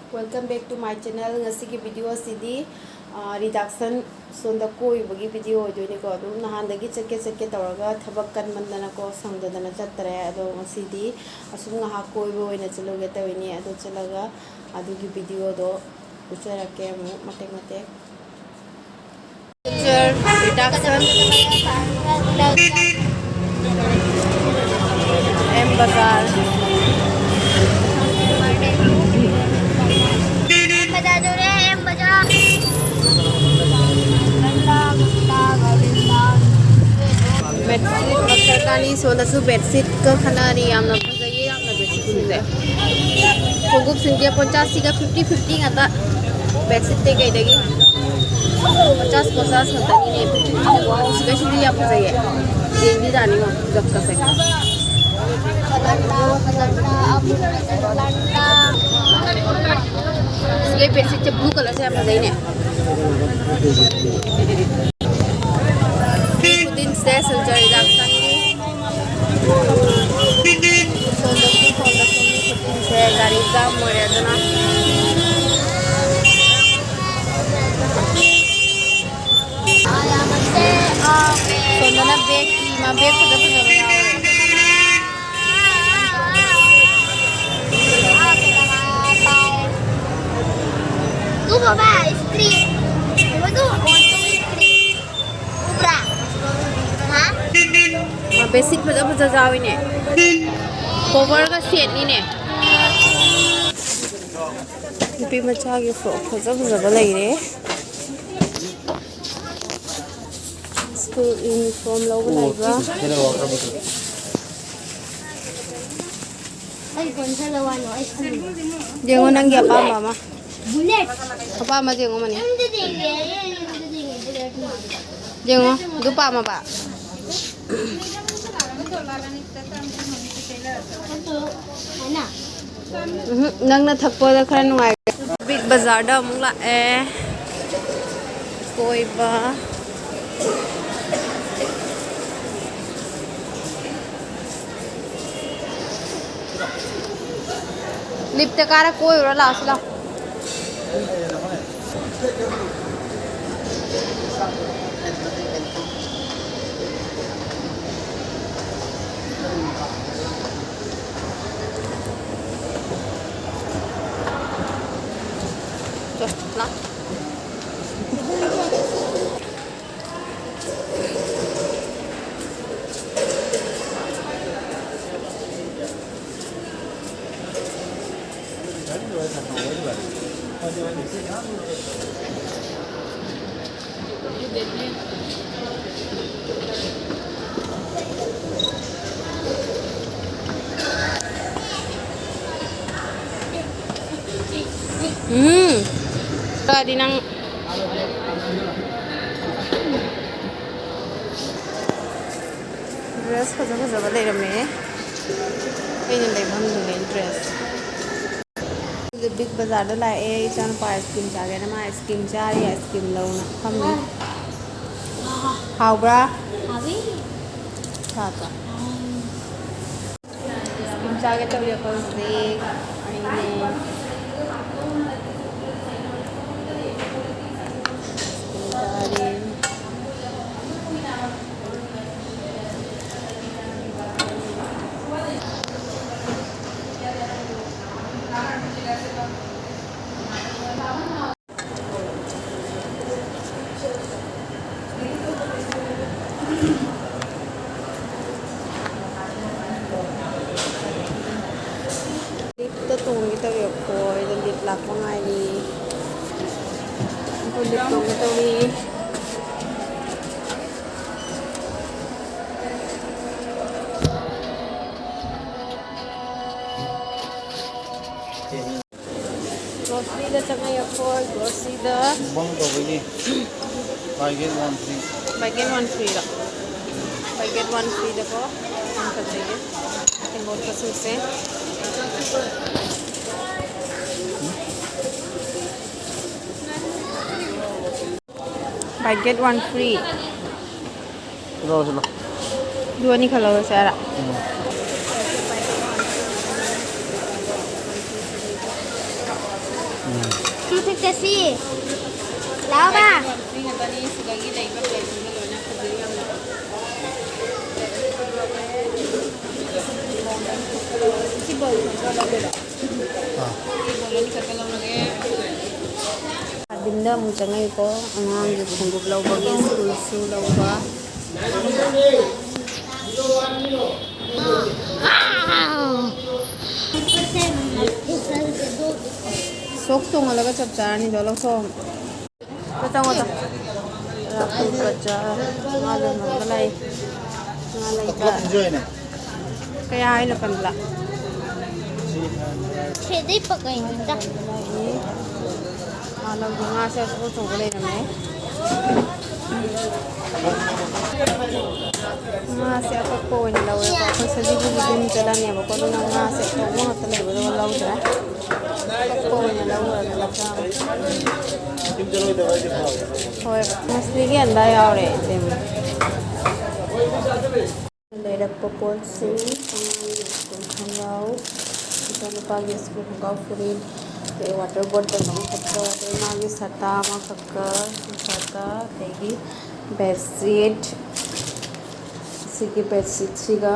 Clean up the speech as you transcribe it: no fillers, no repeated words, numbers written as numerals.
Welcome back to my channel. Ngasigi video sidi reduction sonda koi bagi video joini ko adum nahandagi cheke tawraga thabak kan mandana ko sangdadana chattare ado ngasidi asum ngaha koi bo ina chaloge tawini ado chalaga adugi video do ucharake mu mate reduction M Bazaar bedsheet makar kani sona su bedsheet ka khanari amna phajai amna bedsheet sinde khogup singke 50 ka 50 ngata bedsheet te gai dagi 50 ngata ni ne 50 wow especially am phajai dendi dani ma jakka se ये bedsheet चे blue colour से am phajai ne din se suljar reduction sonda se gari jam more aduna sonda na bag ma bag khada khada yawe tu baba istri betul basic phada jawi ne cover ka set ni ne nupi macha gi frock phada ba lai re school uniform lo ba lai ba ai kon sa lawan no ai jengo nang ya pa mama bullet apa ma jengo mani देंगे jengo du pa ma ba है ना nangna thakpo da khara nuai big bazaar da amuk la koi ba lip te kara koi ora la asla lah tadi nang dress faza ba leirame aina leibham dune dress the big bazaar da la chan pa ice cream cha ga na ma ice cream cha ya ice cream lo na famni haubra अभी cha ice cream cha ga to ya ko se aine tung kita yo ko idan dit lak mangai ni ko dit tung kita ni grocery da changa yo ko grocery da bang to ni buy get one free buy get one free da buy get one free da ko हम कर देंगे लेकिन बहुत पसंद से buy get one free चलो dua ni kalau saya Ang kasi. Lao ba? นี่กันตอนนี้สุกากิเลยก็ไปถึงกันเลยนะคือเรื่องที่เบอร์ของเราเลยที่เบอร์นี้ก็เราเลยdinner mo jangai ko ang yung khunggup law bagi su law ba sok song alaga chap chani dolo som bata ngota rapu kacha ngala ngalai ka enjoy na. kaya ay na panla Pwede pa kayo nila. alam ko nga siya sa kusong kulay na may nga siya pa po nilaw ko ako sa libo-libo ni jalan niya bako doon nga siya ko mga talay wala wala dra po nilaw wala sa hoy mas bigyan da yaw re dem lerak po po si kung hangaw ito na pag-yes ko hangaw furin ते water bottle फक्त ते मागे सता मग फक्त सता तेगी bedsheet सिगी bedsheet सिगा